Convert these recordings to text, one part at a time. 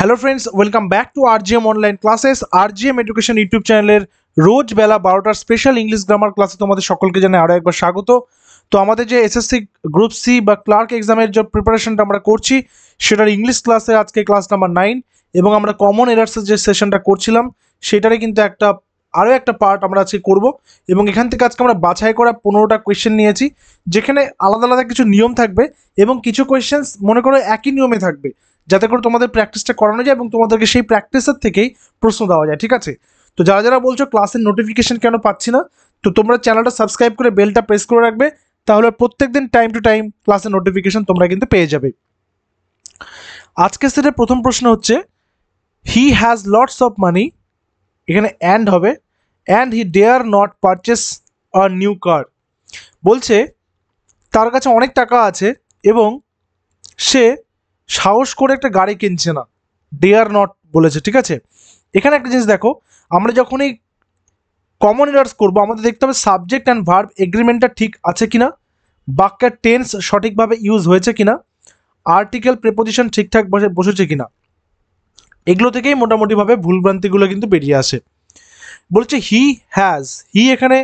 Hello friends, welcome back to RGM online classes. RGM education YouTube চ্যানেলের রোজ বেলা 12টার special English grammar ক্লাসে তোমাদের সকলকে জানাই আরও একবার স্বাগত। তো আমাদের যে এসএসসি গ্রুপ সি বা ক্লার্ক এক্সামের যে প্রিপারেশনটা আমরা করছি সেটার ইংলিশ ক্লাসে আজকে ক্লাস নাম্বার 9 এবং আমরা কমন এরার্সের যে সেশনটা করছিলাম সেটারই কিন্তু আরও একটা পার্ট আমরা আজকে করব এবং এখান থেকে আজকে আমরা বাছাই করা 15টা কোয়েশ্চেন নিয়েছি, যেখানে আলাদা আলাদা কিছু নিয়ম থাকবে এবং কিছু কোয়েশ্চেন্স মনে করো একই নিয়মে থাকবে, যাতে করে তোমাদের প্র্যাকটিসটা করানো যায় এবং তোমাদেরকে সেই প্র্যাকটিসের থেকেই প্রশ্ন দেওয়া যায়। ঠিক আছে? তো যারা যারা বলছো ক্লাসের নোটিফিকেশন কেন পাচ্ছি না, তো তোমরা চ্যানেলটা সাবস্ক্রাইব করে বেলটা প্রেস করে রাখবে, তাহলে প্রত্যেকদিন টাইম টু টাইম ক্লাসের নোটিফিকেশন তোমরা কিন্তু পেয়ে যাবে। আজকে সেটের প্রথম প্রশ্ন হচ্ছে, he has lots of money, এখানে অ্যান্ড হবে, and he dare not purchase a new car. বলছে তার কাছে অনেক টাকা আছে এবং সে সাহস করে একটা গাড়ি কিনছে না, ডেয়ার নট বলেছে। ঠিক আছে, এখানে একটা জিনিস দেখো, আমরা যখনই কমন এরার্স করবো আমাদের দেখতে হবে সাবজেক্ট অ্যান্ড ভার্ব এগ্রিমেন্টটা ঠিক আছে কিনা, বাক্যের টেন্স সঠিকভাবে ইউজ হয়েছে কিনা, আর্টিকেল প্রেপোজিশন ঠিকঠাক বসেছে কিনা, এগুলো থেকেই মোটামুটিভাবে ভুলভ্রান্তিগুলো কিন্তু বেরিয়ে আসে। বলছে হি হ্যাজ, হি এখানে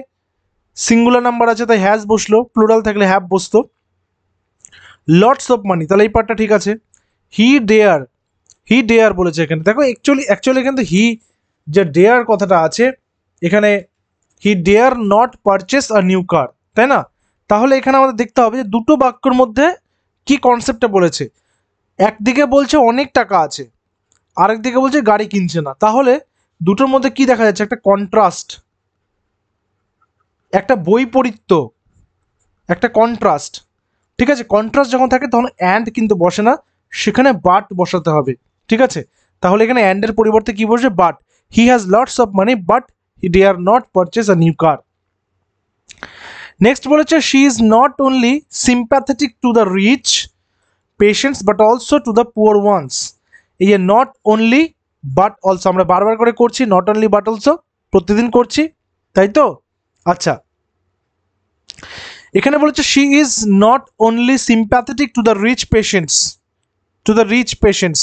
সিঙ্গুলার নাম্বার আছে তাই হ্যাজ বসলো, প্লুরাল থাকলে হ্যাভ বসতো। লটস অফ মানি, তাহলে এই পার্টটা ঠিক আছে। হি ডেয়ার বলেছে এখানে, দেখো অ্যাকচুয়ালি কিন্তু হি যে ডেয়ার কথাটা আছে এখানে, he dare not purchase a new car, তাই না? তাহলে এখানে আমাদের দেখতে হবে যে দুটো বাক্যের মধ্যে কি কনসেপ্টটা বলেছে। একদিকে বলছে অনেক টাকা আছে, আরেকদিকে বলছে গাড়ি কিনছে না, তাহলে দুটোর মধ্যে কি দেখা যাচ্ছে? একটা কন্ট্রাস্ট, একটা বৈপরীত্য, একটা কন্ট্রাস্ট। ঠিক আছে, কন্ট্রাস্ট যখন থাকে তখন অ্যান্ড কিন্তু বসে না, সেখানে বাট বসাতে হবে। ঠিক আছে, তাহলে এখানে অ্যান্ডের পরিবর্তে কি বসে? But. He has lots of money but he dare not purchase a new car. Next বলেছে she is not only sympathetic to the rich patients but also to the poor ones. এই যে নট অনলি বাট অলসো আমরা বারবার করে করছি, not only but also প্রতিদিন করছি, তাই তো? আচ্ছা, এখানে বলেছে she is not only sympathetic to the rich patients,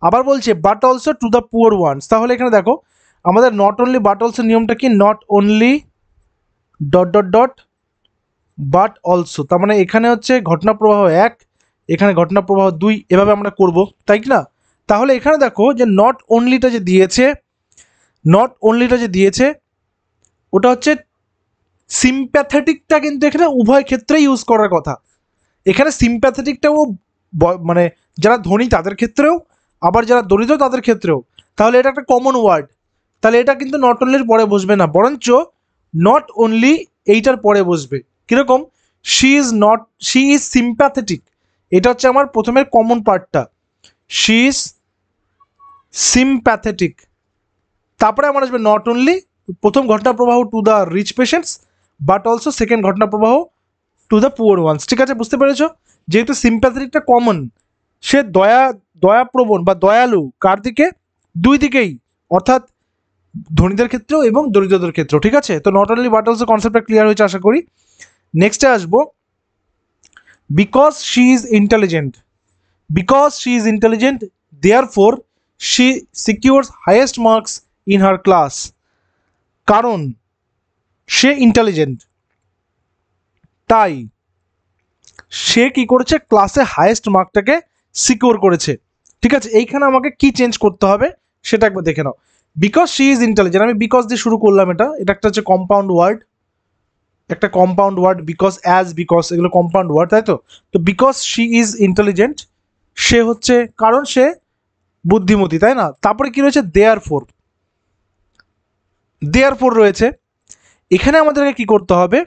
আবার বলছে but also to the poor ones. তাহলে এখানে দেখো আমাদের নট অনলি বাট অলসো নিয়মটা কি? Not only dot dot dot but also, তার মানে এখানে হচ্ছে ঘটনা প্রবাহ 1, এখানে ঘটনা প্রবাহ 2, এভাবে আমরা করব, তাই কি না? তাহলে এখানে দেখো যে নট অনলিটা যে দিয়েছে ওটা হচ্ছে সিম্প্যাথেটিকটা, কিন্তু এখানে উভয় ক্ষেত্রে ইউজ করার কথা। এখানে সিম্প্যাথেটিকটাও মানে যারা ধনী তাদের ক্ষেত্রেও, আবার যারা দরিদ্র তাদের ক্ষেত্রেও। তাহলে এটা একটা কমন ওয়ার্ড, তাহলে এটা কিন্তু নট অনলির পরে বসবে না, বরঞ্চ নট অনলি এইটার পরে বসবে। কীরকম? শি ইজ সিম্প্যাথেটিক, এটা হচ্ছে আমার প্রথমের কমন পার্টটা, শি ইজ সিম্প্যাথেটিক। তারপরে আমার আসবে নট অনলি, প্রথম ঘটনা প্রবাহ to the rich patients, but also second ঘটনা প্রবাহ টু দ্য পুয়ার ওয়ান্স। ঠিক আছে, বুঝতে পেরেছো? যেহেতু সিম্প্যাথেটিকটা কমন, সে দয়াপ্রবণ বা দয়ালু কার দিকে? দুই দিকেই, অর্থাৎ ধনীদের ক্ষেত্রেও এবং দরিদ্রদের ক্ষেত্রেও। ঠিক আছে, তো নট অনলি বাট অলসো কনসেপ্টটা ক্লিয়ার হয়েছে আশা করি। নেক্সটে আসবো, because she is intelligent therefore she সিকিউরস highest marks in her class. কারণ সে ইন্টেলিজেন্ট তাই সে কি করেছে? ক্লাসে হাইয়েস্ট মার্কটাকে সিকিউর করেছে। ঠিক আছে, এইখানে আমাকে কি চেঞ্জ করতে হবে সেটা একবার দেখে নাও। বিকজ শি ইজ ইন্টেলিজেন্ট, আমি বিকজ দিয়ে শুরু করলাম, এটা একটা হচ্ছে কম্পাউন্ড ওয়ার্ড, বিকজ বিকজ এগুলো কম্পাউন্ড ওয়ার্ড, তাই তো? তো বিকজ শি ইজ ইন্টেলিজেন্ট, সে হচ্ছে কারণ সে বুদ্ধিমতী, তাই না? তারপরে কি রয়েছে? দেয়ারফোর রয়েছে। এখানে আমাদেরকে কি করতে হবে?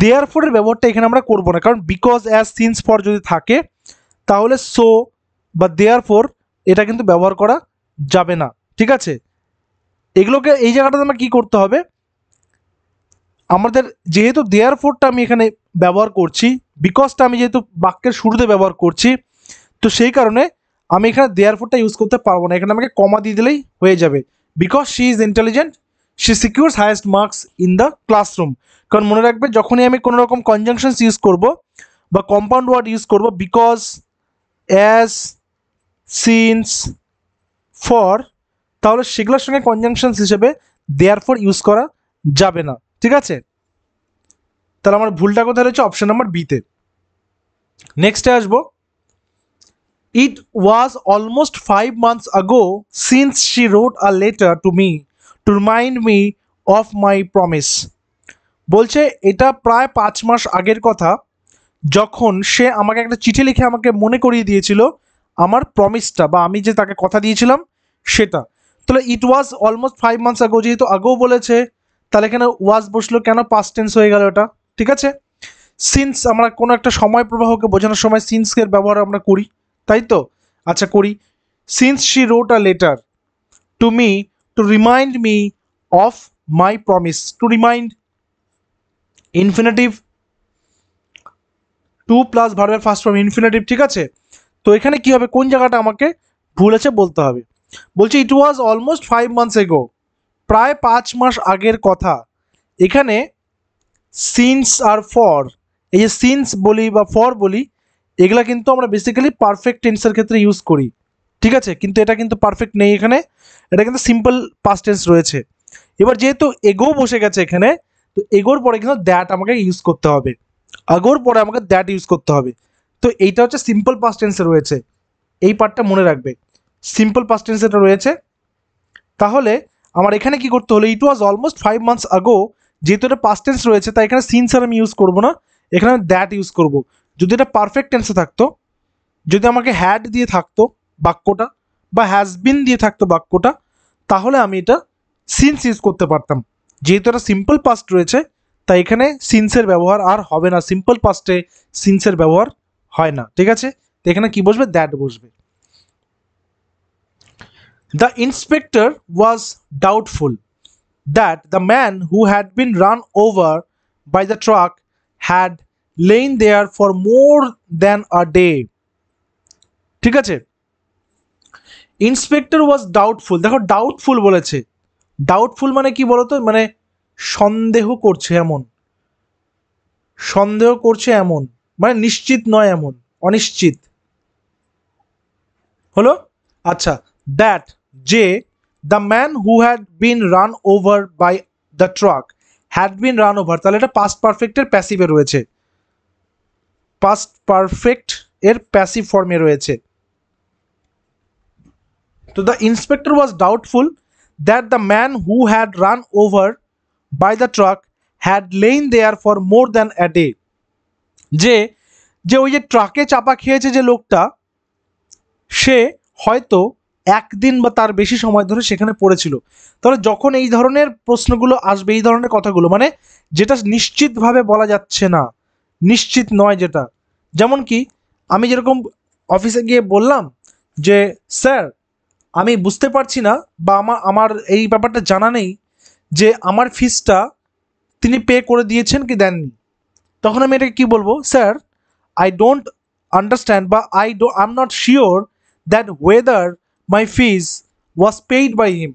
দেয়ারফোরের ব্যবহারটা এখানে আমরা করব না, কারণ বিকজ সিন্স ফর যদি থাকে তাহলে সো বা দেয়ারফোর এটা কিন্তু ব্যবহার করা যাবে না। ঠিক আছে, এগুলোকে এই জায়গাটাতে আমরা কি করতে হবে? আমাদের যেহেতু দেয়ারফোরটা আমি এখানে ব্যবহার করছি, বিকজটা আমি যেহেতু বাক্যের শুরুতে ব্যবহার করছি, তো সেই কারণে আমি এখানে দেয়ারফোরটা ইউজ করতে পারবো না, এখানে আমাকে কমা দিয়ে দিলেই হয়ে যাবে। Because she is intelligent she সিকিউরস highest marks in the classroom. কারণ মনে রাখবে, যখনই আমি কোনো রকম কনজাংশনস ইউজ করব বা কম্পাউন্ড ওয়ার্ড ইউজ করব, বিকজ, অ্যাজ, সিন্স, ফর, তাহলে সেগুলোর সঙ্গে কনজাংশনস হিসেবে দেয়ারফর ইউজ করা যাবে না। ঠিক আছে, তাহলে আমার ভুলটা কোথায় রয়েছে? অপশন নাম্বার বিতে। নেক্সটে আসবো। ইট was almost 5 months ago since she wrote a letter to me to remind me of my promise. বলছে এটা প্রায় 5 মাস আগের কথা, যখন সে আমাকে একটা চিঠি লিখে আমাকে মনে করিয়ে দিয়েছিল আমার প্রমিসটা, বা আমি যে তাকে কথা দিয়েছিলাম সেটা। তাহলে ইট ওয়াজ অলমোস্ট 5 months ago, যেহেতু আগেও বলেছে তাহলে এখানে ওয়াজ বসলো কেন? পাস্ট টেন্স হয়ে গেল এটা। ঠিক আছে, সিন্স আমরা কোনো একটা সময় প্রবাহকে বোঝানোর সময় সিন্সের ব্যবহার আমরা করি, তাই তো? আচ্ছা করি। Since she wrote a letter to me to remind me of my promise, to remind infinitive, to plus ভার্বের ফার্স্ট ফর্ম ইনফিনিটিভ। ঠিক আছে, তো এখানে কি হবে? কোন জায়গাটা আমাকে ভুল আছে বলতে হবে। বলছে ইট ওয়াজ অলমোস্ট 5 months ago, প্রায় 5 মাস আগের কথা। এখানে সিন্স আর ফর, এই যে সিন্স বলি বা ফর বলি, এগুলা কিন্তু আমরা বেসিক্যালি পারফেক্ট টেন্সের ক্ষেত্রে ইউজ করি। ঠিক আছে, কিন্তু এটা কিন্তু পারফেক্ট নেই এখানে, এটা কিন্তু সিম্পল পাস্ট টেন্স রয়েছে। এবার যেহেতু এগো বসে গেছে এখানে, তো এগোর পরে কিন্তু দ্যাট আমাকে ইউজ করতে হবে, আগোর পরে আমাকে দ্যাট ইউজ করতে হবে। তো এইটা হচ্ছে সিম্পল পাস্ট টেন্সে রয়েছে, এই পার্টটা মনে রাখবে, সিম্পল পাস্ট টেন্স এটা রয়েছে। তাহলে আমার এখানে কি করতে হলো? ইট ওয়াজ অলমোস্ট 5 months ago, যেহেতু এটা পাস্ট টেন্স রয়েছে তাই এখানে সিন্স আর আমি ইউজ করবো না, এখানে আমি দ্যাট ইউজ করব। যদি এটা পারফেক্ট টেন্সে থাকতো, যদি আমাকে হ্যাড দিয়ে থাকতো বাক্যটা, বা হ্যাজ বিন দিয়ে থাকতো বাক্যটা, তাহলে আমি এটা সিন্স ইউজ করতে পারতাম। যেহেতু এটা সিম্পল পাস্ট রয়েছে তাই এখানে সিন্সের ব্যবহার আর হবে না, সিম্পল পাস্টে সিন্সের ব্যবহার হয় না। ঠিক আছে, তো এখানে কি বসবে? দ্যাট বসবে। The inspector was doubtful that the man who had been run over by the truck had lain there for more than a day. ঠিক আছে, ইন্সপেক্টর ওয়াজ ডাউটফুল। দেখো ডাউটফুল বলেছে, ডাউটফুল মানে কি বলতো? মানে সন্দেহ করছে এমন, সন্দেহ করছে এমন, মানে নিশ্চিত নয় এমন, অনিশ্চিত হলো। আচ্ছা, দ্যাট, যে, the man who had been run over by the truck, had been run over, তাহলে এটা পাস্ট পারফেক্টের প্যাসিভে রয়েছে, পাস্ট পারফেক্ট এর প্যাসিভ ফর্মে রয়েছে। তো the inspector was doubtful that the man who had run over by the truck had lain there for more than a day, যে যে ওই যে ট্রাকে চাপা খেয়েছে যে লোকটা, সে হয়তো একদিন বা তার বেশি সময় ধরে সেখানে পড়েছিল। তাহলে যখন এই ধরনের প্রশ্নগুলো আসবে, এই ধরনের কথাগুলো, মানে যেটা নিশ্চিতভাবে বলা যাচ্ছে না, নিশ্চিত নয় যেটা, যেমন কি আমি যেরকম অফিসে গিয়ে বললাম যে স্যার আমি বুঝতে পারছি না, বা আমার আমার এই ব্যাপারটা জানা নেই যে আমার ফিসটা তিনি পে করে দিয়েছেন কি দেননি, তখন আমি এটাকে কি বলবো? স্যার আই ডোন্ট আন্ডারস্ট্যান্ড, বা I am not sure that whether my fees was paid by him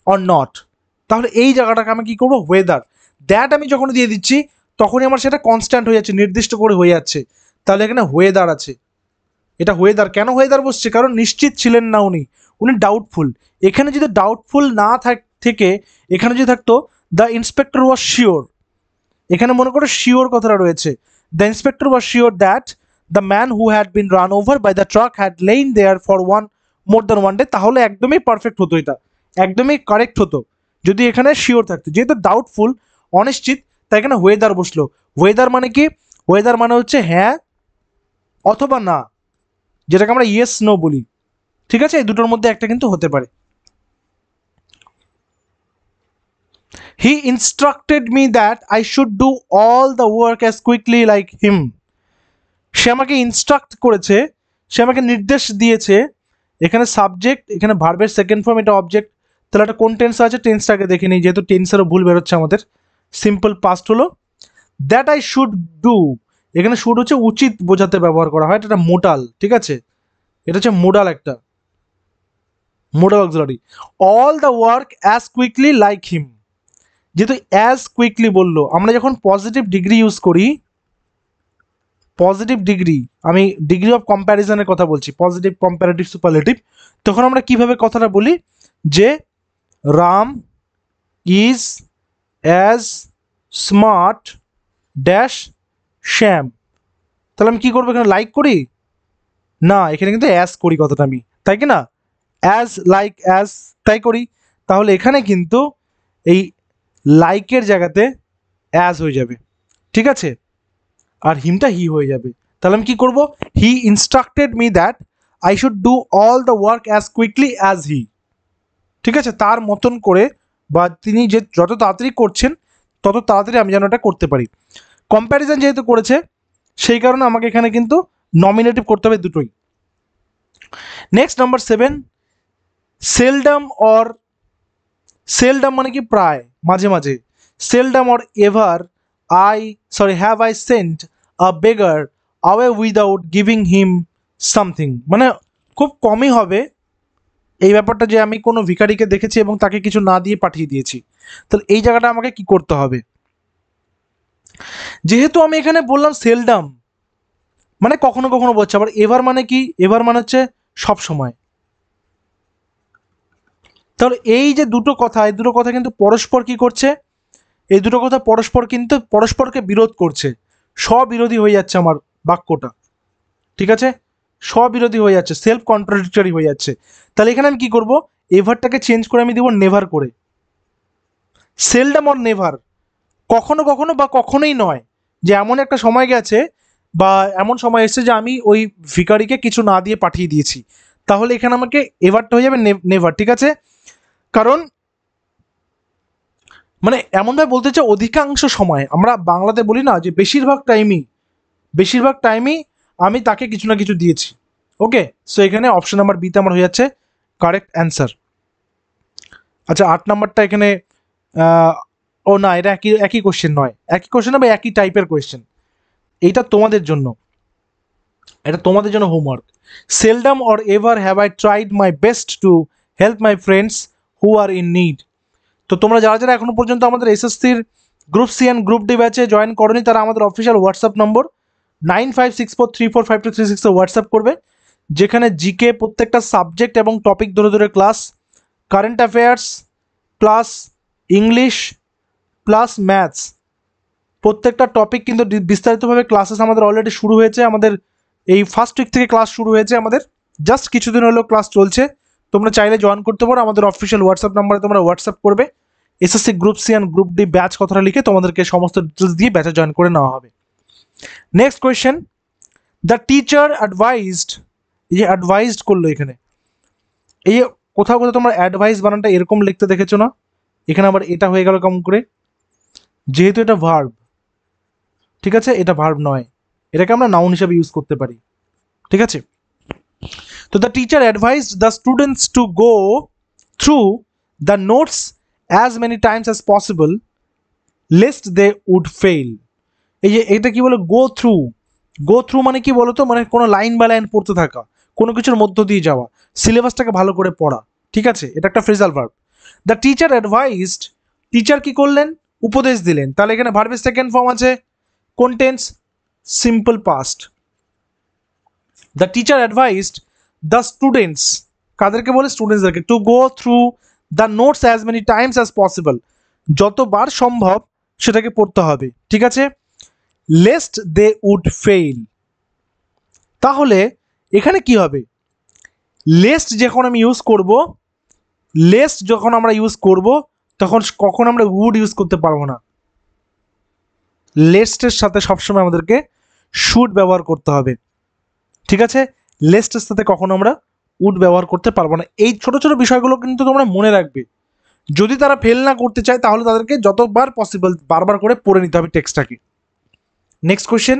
or not. তাহলে এই জায়গাটাকে আমি কি করবো? ওয়েদার, দ্যাট আমি যখন দিয়ে দিচ্ছি তখনই আমার সেটা কনস্ট্যান্ট হয়ে যাচ্ছে, নির্দিষ্ট করে হয়ে যাচ্ছে। তাহলে এখানে ওয়েদার আছে, এটা ওয়েদার। কেন ওয়েদার বসছে? কারণ নিশ্চিত ছিলেন না উনি, উনি ডাউটফুল। এখানে যদি ডাউটফুল না থেকে এখানে যদি থাকতো দ্য ইন্সপেক্টর ওয়াজ শিওর, এখানে মনে করো শিওর কথাটা রয়েছে, the inspector was sure that the man who had been run over by the truck had lain there for more than one day, তাহলে একদমই পারফেক্ট হতো, এটা একদমই কারেক্ট হতো যদি এখানে শিওর থাকতো। যেহেতু ডাউটফুল, অনিশ্চিত, তাই এখানে ওয়েদার বসলো। ওয়েদার মানে কি? ওয়েদার মানে হচ্ছে হ্যাঁ অথবা না, যেটাকে আমরা ইয়েস নো বলি। ঠিক আছে, এই দুটোর মধ্যে একটা কিন্তু হতে পারে। He instructed me that I should do all the work as quickly like him. সে আমাকে ইনস্ট্রাক্ট করেছে, সে আমাকে নির্দেশ দিয়েছে। এখানে সাবজেক্ট, এখানে ভার্বের সেকেন্ড ফর্ম, এটা অবজেক্ট। তাহলে এটা কোন টেন্স আছে? টেন্সটাকে দেখে নিই, যেহেতু টেন্সেরও ভুল বেরোচ্ছে আমাদের। সিম্পল পাস্ট হলো দ্যাট আই শুড ডু, এখানে শুড হচ্ছে উচিত বোঝাতে ব্যবহার করা হয়, এটা মোডাল। ঠিক আছে, এটা হচ্ছে মোডাল, একটা modal auxiliary. All the work as quickly like হিম, যেহেতু অ্যাজ কুইকলি বললো, আমরা যখন পজিটিভ ডিগ্রি ইউজ করি, পজিটিভ ডিগ্রি, আমি ডিগ্রি অফ কম্প্যারিজনের কথা বলছি, পজিটিভ কম্প্যারেটিভ সুপারলেটিভ, তখন আমরা কিভাবে কথাটা বলি যে Ram is as smart dash Shyam. তাহলে আমি কি করবো এখানে, লাইক করি না, এখানে কিন্তু অ্যাজ করি কথাটা আমি, তাই কি না, অ্যাজ লাইক অ্যাজ তাই করি। তাহলে এখানে কিন্তু এই লাইকের জায়গাতে অ্যাজ হয়ে যাবে, ঠিক আছে, আর হিমটা হি হয়ে যাবে। তাহলে আমি কি করব, he instructed me that I should do all the work as quickly as he, ঠিক আছে, তার মতন করে, বা তিনি যে যত তাড়াতাড়ি করছেন তত তাড়াতাড়ি আমি যেন এটা করতে পারি। কম্প্যারিজন যেহেতু করেছে সেই কারণে আমাকে এখানে কিন্তু নমিনেটিভ করতে হবে দুটোই। Next number 7, seldom or, seldom মানে কি প্রায়, মাঝে মাঝে, seldom or ever have I sent a বেগার away without giving him something, মানে খুব কমই হবে এই ব্যাপারটা যে আমি কোনো ভিখারিকে দেখেছি এবং তাকে কিছু না দিয়ে পাঠিয়ে দিয়েছি। তাহলে এই জায়গাটা আমাকে কি করতে হবে, যেহেতু আমি এখানে বললাম সেলডাম মানে কখনো কখনো বলছে, আবার এভার মানে কি, এভার মানে হচ্ছে সব সময়। তাহলে এই যে দুটো কথা, এই দুটো কথা কিন্তু পরস্পর কি করছে, এই দুটো কথা পরস্পর কিন্তু পরস্পরকে বিরোধ করছে, স্ববিরোধী হয়ে যাচ্ছে আমার বাক্যটা, ঠিক আছে, স্ববিরোধী হয়ে যাচ্ছে, সেলফ কন্ট্রাডিক্টরি হয়ে যাচ্ছে। তাহলে এখানে আমি কি করব, এভারটাকে চেঞ্জ করে আমি দেবো নেভার করে, সেলডাম অর নেভার, কখনো কখনো বা কখনোই নয়, যে এমন একটা সময় গেছে বা এমন সময় এসেছে যে আমি ওই ভিখারিকে কিছু না দিয়ে পাঠিয়ে দিয়েছি, তাহলে এখানে আমাকে এভারটা হয়ে যাবে নেভার, ঠিক আছে। কারণ মানে এমনভাবে বলতে চাই অধিকাংশ সময়, আমরা বাংলাতে বলি না যে বেশিরভাগ টাইমই আমি তাকে কিছু না কিছু দিয়েছি। ওকে, সো এখানে অপশন নাম্বার বিতে আমার হয়ে যাচ্ছে কারেক্ট অ্যান্সার। আচ্ছা 8 নাম্বারটা এখানে ও না, এটা একই একই কোশ্চেন নয়, একই কোশ্চেন হবে, একই টাইপের কোশ্চেন, এইটা তোমাদের জন্য, এটা তোমাদের জন্য homework. Seldom or ever have I tried my best to help my friends who are in need. তো তোমরা যারা যারা এখনো পর্যন্ত আমাদের এসএসসির group C and group D ব্যাচে জয়েন করনি, তারা আমাদের অফিসিয়াল হোয়াটসঅ্যাপ নম্বর 9564345236 হোয়াটসঅ্যাপ করবে, যেখানে জিকে প্রত্যেকটা সাবজেক্ট এবং টপিক ধরে ধরে class, current affairs plus English plus maths, প্রত্যেকটা টপিক কিন্তু বিস্তারিতভাবে ক্লাসেস আমাদের অলরেডি শুরু হয়েছে। আমাদের এই ফার্স্ট উইক থেকে ক্লাস শুরু হয়েছে, আমাদের জাস্ট কিছুদিন হলেও ক্লাস চলছে। তোমরা চাইলে জয়েন করতে পারো, আমাদের অফিসিয়াল হোয়াটসঅ্যাপ নাম্বারে তোমরা হোয়াটসঅ্যাপ করবে, SSC group C and group D batch কথাটা লিখে তোমাদেরকে সমস্ত ডিটেলস দিয়ে ব্যাচে জয়েন করে নেওয়া হবে। নেক্সট কোয়েশ্চেন, দ্য টিচার অ্যাডভাইজড, এই যে অ্যাডভাইজড করলো এখানে, এই যে কোথাও কোথাও তোমরা অ্যাডভাইস বানানটা এরকম লিখতে দেখেছো না, এখানে আবার এটা হয়ে গেল কেমন করে, যেহেতু এটা ভার্ব, ঠিক আছে, এটা ভার্ব নয়, এটাকে আমরা নাউন হিসেবে ইউজ করতে পারি, ঠিক আছে। তো the teacher advised the students to go through the notes as many times as possible lest they would fail. এই যে এটা কি বলে, গো থ্রু, গো থ্রু মানে কি বলতো, মানে কোনো লাইন বাই লাইন পড়তে থাকা, কোনো কিছুর মধ্য দিয়ে যাওয়া, সিলেবাসটাকে ভালো করে পড়া, ঠিক আছে, এটা একটা phrasal verb. The teacher advised, teacher কি করলেন, উপদেশ দিলেন, তাহলে এখানে ভার্বের সেকেন্ড ফর্ম আছে কোন tense, simple past. The teacher advised the students, কাদেরকে বলে, স্টুডেন্টসদেরকে, to go through the notes as many times as possible, যতবার সম্ভব সেটাকে পড়তে হবে, ঠিক আছে, লেস্ট দে উড ফেইল। তাহলে এখানে কি হবে, লেস্ট যখন আমি ইউজ করব, লেস্ট যখন আমরা ইউজ করব তখন কখন আমরা উড ইউজ করতে পারবো না, লেস্টের সাথে সবসময় আমাদেরকে শুড ব্যবহার করতে হবে, ঠিক আছে, লেস্টের সাথে কখনো আমরা উড ব্যবহার করতে পারবো না। এই ছোট ছোট বিষয়গুলো কিন্তু তোমরা মনে রাখবে, যদি তারা ফেল না করতে চায় তাহলে তাদেরকে যতবার পসিবল বারবার করে পড়ে নিতে হবে টেক্সটটাকে। Next question,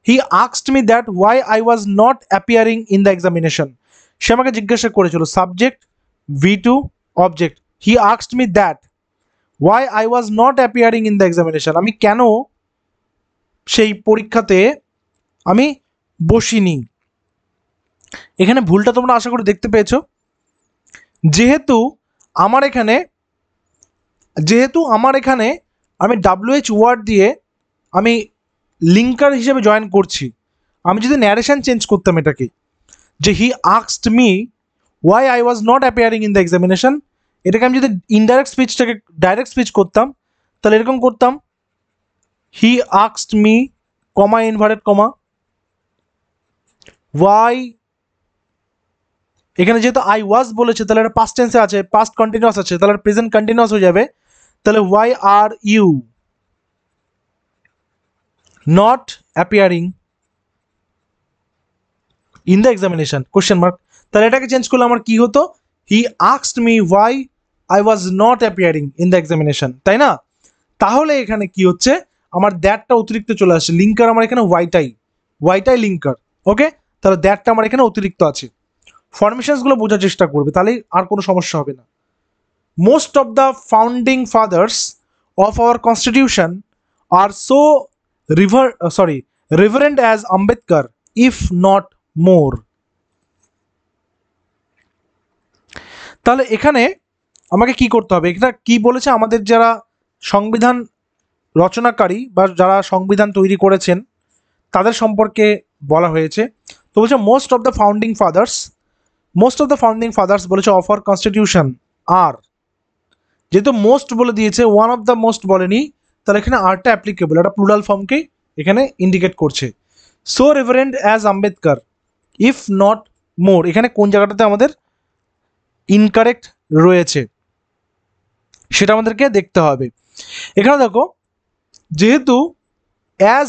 he asked me that why I was not appearing in the examination. সে আমাকে জিজ্ঞাসা করেছিল, subject V2 object, he asked me that why I was not appearing in the examination, আমি কেন সেই পরীক্ষাতে আমি বসিনি। এখানে ভুলটা তোমরা আশা করি দেখতে পেয়েছো, যেহেতু আমার এখানে আমি WH ওয়ার্ড দিয়ে আমি লিঙ্কার হিসেবে জয়েন করছি, আমি যদি ন্যারেশন চেঞ্জ করতাম এটাকে, যে হি asked me why I was not appearing in the examination, এটাকে আমি যদি ইনডাইরেক্ট স্পিচটাকে ডাইরেক্ট স্পিচ করতাম তাহলে এরকম করতাম, he asked me comma inverted comma why, এখানে যেহেতু আই ওয়াজ বলেছে তাহলে এটা পাস্ট টেন্সে আছে, পাস্ট কন্টিনিউয়াস আছে, তাহলে প্রেজেন্ট কন্টিনিউয়াস হয়ে যাবে। তাহলে why are you not appearing in the examination question mark. তাহলে এটাকে চেঞ্জ করলে আমার কি হতো, he asked me why I was not appearing in the examination, তাই না? তাহলে এখানে কি হচ্ছে, আমার দ্যাটটা অতিরিক্ত চলে আসছে, লিঙ্কার আমার এখানে ওয়াইটাই লিঙ্কার। ওকে, তাহলে দ্যাটটা আমার এখানে অতিরিক্ত আছে। ফরমেশনসগুলো বোঝার চেষ্টা করবে, তাহলে আর কোনো সমস্যা হবে না। Most of the founding fathers of our constitution are so reverent as Ambedkar if not more. তাহলে এখানে আমাকে কি করতে হবে, এটা কি বলেছে, আমাদের যারা সংবিধান রচনাকারী বা যারা সংবিধান তৈরি করেছেন তাদের সম্পর্কে বলা হয়েছে। তো বলছে most of the founding father's বলেছে অফ আওয়ার কনস্টিটিউশন আর, যেহেতু মোস্ট বলে দিয়েছে, ওয়ান অফ দ্য মোস্ট বলেনি, তাহলে এখানে আরটা অ্যাপ্লিকেবল, এটা প্লুরাল ফর্মকে এখানে ইন্ডিকেট করছে। So reverend as Ambedkar if not মোর, এখানে কোন জায়গাটাতে আমাদের ইনকারেক্ট রয়েছে সেটা আমাদেরকে দেখতে হবে। এখানে দেখো, যেহেতু অ্যাজ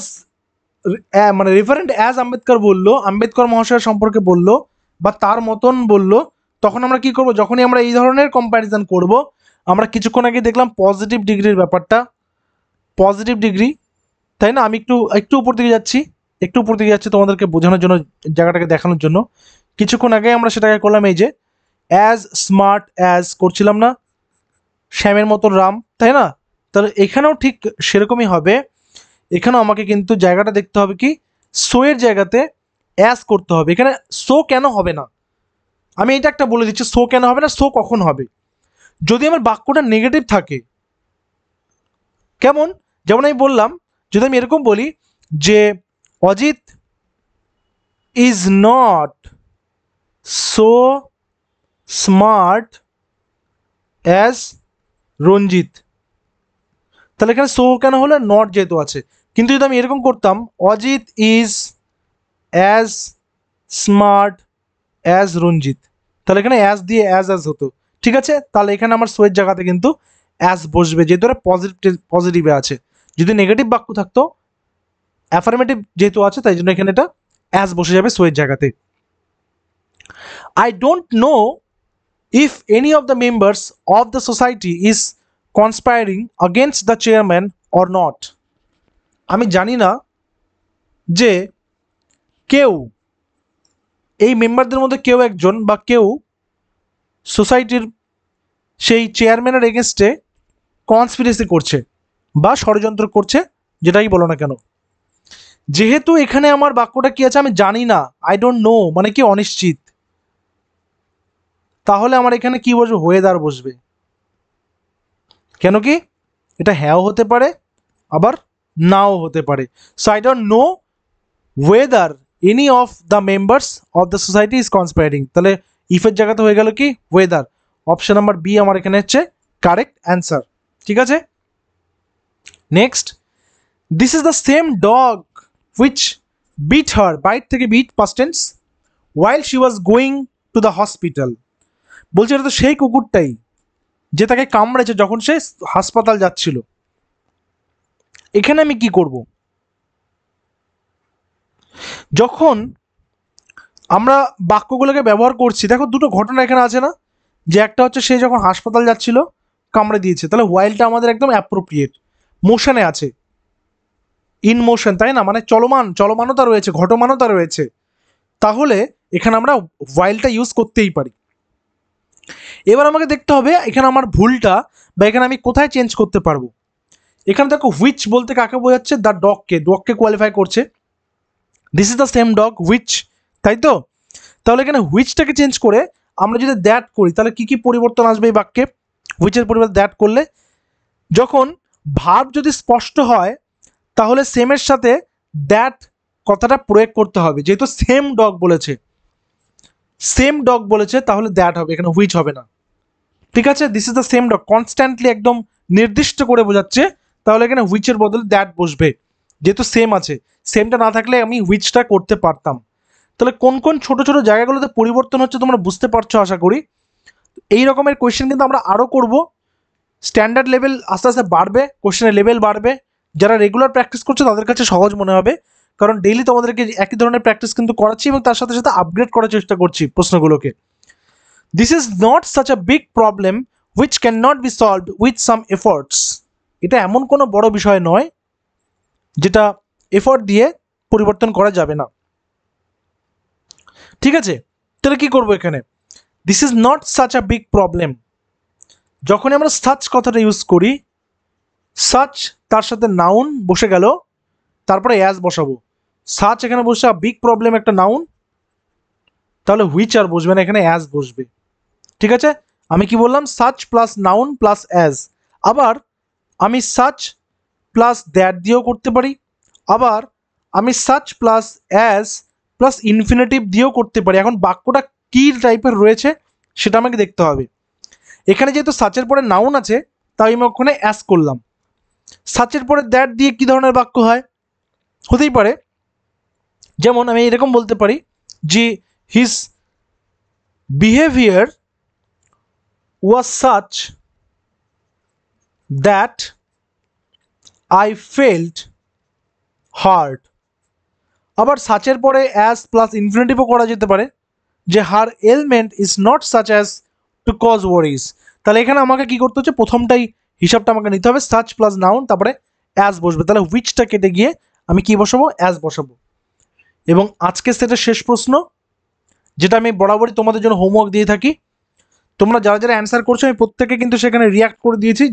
মানে রেফারেন্ট অ্যাজ আম্বেদকর বললো, আম্বেদকর মহাশয় সম্পর্কে বললো বা তার মতন বললো, তখন আমরা কি করব, যখনই আমরা এই ধরনের কম্প্যারিজন করব, আমরা কিছুক্ষণ আগে দেখলাম পজিটিভ ডিগ্রির ব্যাপারটা, পজিটিভ ডিগ্রি, তাই না? আমি একটু উপর দিকে যাচ্ছি তোমাদেরকে বোঝানোর জন্য, জায়গাটাকে দেখানোর জন্য। কিছুক্ষণ আগে আমরা সেটাকে করলাম, এই যে অ্যাজ স্মার্ট অ্যাজ করছিলাম না, শ্যামের মতো রাম, তাই না? তাহলে এখানেও ঠিক সেরকমই হবে, এখানেও আমাকে কিন্তু জায়গাটা দেখতে হবে কি, সো এর জায়গাতে অ্যাজ করতে হবে। এখানে সো কেন হবে না, আমি এটা একটা বলে দিচ্ছি, সো কেন হবে না, সো কখন হবে, যদি আমার বাক্যটা নেগেটিভ থাকে। কেমন, যেমন আমি বললাম, যদি আমি এরকম বলি যে Ajit is not so smart as Ranjit, তাহলে এখানে সো কেন হলো, নট যেহেতু আছে। কিন্তু যদি আমি এরকম করতাম Ajit is as smart as Ranjit, তাহলে এখানে অ্যাজ দিয়ে অ্যাজ হতো, ঠিক আছে? তাহলে এখানে আমার সোয়ের জায়গাতে কিন্তু অ্যাজ বসবে, যেহেতু পজিটিভে আছে। যদি নেগেটিভ বাক্য থাকতো, অ্যাফার্মেটিভ যেহেতু আছে, তাই জন্য এখানে এটা অ্যাজ বসে যাবে সোয়ের জায়গাতে। I don't know if any of the members of the society is conspiring against the chairman or not, আমি জানি না যে কেউ, এই মেম্বারদের মধ্যে কেউ একজন বা কেউ সোসাইটির সেই চেয়ারম্যানের এগেনস্টে কনস্পিরেসি করছে বা ষড়যন্ত্র করছে, যেটাই বলো না কেন। যেহেতু এখানে আমার বাক্যটা কি আছে, আমি জানি না, আই ডোন্ট নো মানে কি অনিশ্চিত, তাহলে আমার এখানে কি বসবে, ওয়েদার বসবে। কেন কি, এটা হ্যাঁও হতে পারে আবার নাও হতে পারে। So I don't know whether any of the members of the society is conspiring, তাহলে ইফের জায়গাতে হয়ে গেল কি ওয়েদার। অপশন নাম্বার বি আমার এখানে হচ্ছে কারেক্ট অ্যান্সার, ঠিক আছে? Next, this is the same dog which bit her, bite থেকে bit past tense, while she was going to the hospital. বলছে এটা তো সেই কুকুরটাই যে তাকে কামড়েছে যখন সে হাসপাতাল যাচ্ছিল। এখানে আমি কি করব, যখন আমরা বাক্যগুলোকে ব্যবহার করছি, দেখো দুটো ঘটনা এখানে আছে না, যে একটা হচ্ছে সে যখন হাসপাতাল যাচ্ছিল কামড়ে দিয়েছে, তাহলে ওয়াইলটা আমাদের একদম অ্যাপ্রোপ্রিয়েট, মোশনে আছে, ইন মোশন, তাই না? মানে চলমানতা রয়েছে, ঘটমানতা রয়েছে, তাহলে এখানে আমরা ওয়াইলটা ইউজ করতেই পারি। এবার আমাকে দেখতে হবে এখানে আমার ভুলটা বা এখানে আমি কোথায় চেঞ্জ করতে পারবো। এখানে দেখো হুইচ বলতে কাকে বোঝাচ্ছে, দ্য ডগকে কোয়ালিফাই করছে, this is the same dog which, তাই তো? তাহলে এখানে হুইচটাকে চেঞ্জ করে আমরা যদি দ্যাট করি, তাহলে কি কি পরিবর্তন আসবে এই বাক্যে, হুইচের পরিবর্তে দ্যাট করলে? যখন ভার্ব যদি স্পষ্ট হয় তাহলে সেমের সাথে দ্যাট কথাটা প্রয়োগ করতে হবে, যেহেতু সেম ডগ বলেছে তাহলে দ্যাট হবে, এখানে হুইচ হবে না। ঠিক আছে, this is the same dog, constantly একদম নির্দিষ্ট করে বোঝাচ্ছে, তাহলে এখানে হুইচের বদলে দ্যাট বসবে, যেহেতু সেম আছে। সেমটা না থাকলে আমি হুইচটা করতে পারতাম। তাহলে কোন কোন ছোট ছোট জায়গাগুলোতে পরিবর্তন হচ্ছে তোমরা বুঝতে পারছো আশা করি। এই রকমের কোয়েশ্চেন কিন্তু আমরা আরও করব, স্ট্যান্ডার্ড লেভেল আস্তে আস্তে বাড়বে, কোশ্চেনের লেভেল বাড়বে। যারা রেগুলার প্র্যাকটিস করছে তাদের কাছে সহজ মনে হবে, কারণ ডেইলি তোমাদেরকে একই ধরনের প্র্যাকটিস কিন্তু করাচ্ছি এবং তার সাথে সাথে আপগ্রেড করার চেষ্টা করছি প্রশ্নগুলোকে। This is not such a big problem which can not be solved with some efforts. এটা এমন কোনো বড় বিষয় নয় যেটা এফোর্ট দিয়ে পরিবর্তন করা যাবে না। ঠিক আছে, তাহলে কি করবো এখানে, this is not such a big problem, যখনই আমরা সাচ কথাটা ইউজ করি, সাচ তার সাথে নাউন বসে গেল, তারপরে অ্যাজ বসাবো। সাচ এখানে বসে, বিগ প্রবলেম একটা নাউন, তাহলে হুইচ আর বসবে না, এখানে অ্যাজ বসবে। ঠিক আছে, আমি কি বললাম, such plus noun plus as. আবার আমি সাচ প্লাস দ্যাট দিয়েও করতে পারি, আবার আমি such plus as plus infinitive দিয়েও করতে পারি। এখন বাক্যটা কী টাইপের রয়েছে সেটা আমাকে দেখতে হবে। এখানে যেহেতু সাচের পরে নাউন আছে, তাই আমি ওখানে অ্যাজ করলাম। সাচের পরে দ্যাট দিয়ে কী ধরনের বাক্য হয়, হতেই পারে যেমন আমি এরকম বলতে পারি যে his behaviour was such that I felt heart. আবার সাচের পরে অ্যাজ প্লাস ইনফিনিটিভও করা যেতে পারে, যে her ailment is not such as to cause worries. তাহলে এখানে আমাকে কি করতে হচ্ছে, প্রথমটাই হিসাবটা আমাকে নিতে হবে, সাচ প্লাস নাউন তারপরে অ্যাজ বসবে, তাহলে হুইচটা কেটে গিয়ে আমি কি বসাবো, অ্যাজ বসাবো। এবং আজকে সেটা শেষ প্রশ্ন, যেটা আমি বরাবরই তোমাদের জন্য হোমওয়ার্ক দিয়ে থাকি। তোমরা যারা যারা অ্যান্সার করছো আমি প্রত্যেকে কিন্তু সেখানে রিয়াক্ট করে দিয়েছি,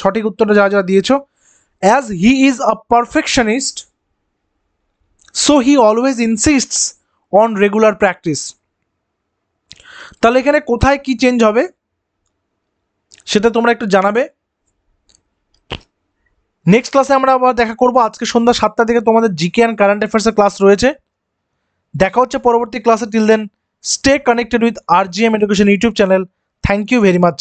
সঠিক উত্তরটা যারা যারা দিয়েছো। As he is a perfectionist so he always insists on regular practice. তাহলে এখানে কোথায় কি চেঞ্জ হবে সেটা তোমরা একটু জানাবে। নেক্সট ক্লাসে আমরা আবার দেখা করবো, আজকে সন্ধ্যা 7টা থেকে তোমাদের জিকে অ্যান্ড কারেন্ট অ্যাফেয়ার্সের ক্লাস রয়েছে। দেখা হচ্ছে পরবর্তী ক্লাসে, till then stay connected with RGM education YouTube channel. Thank you very much.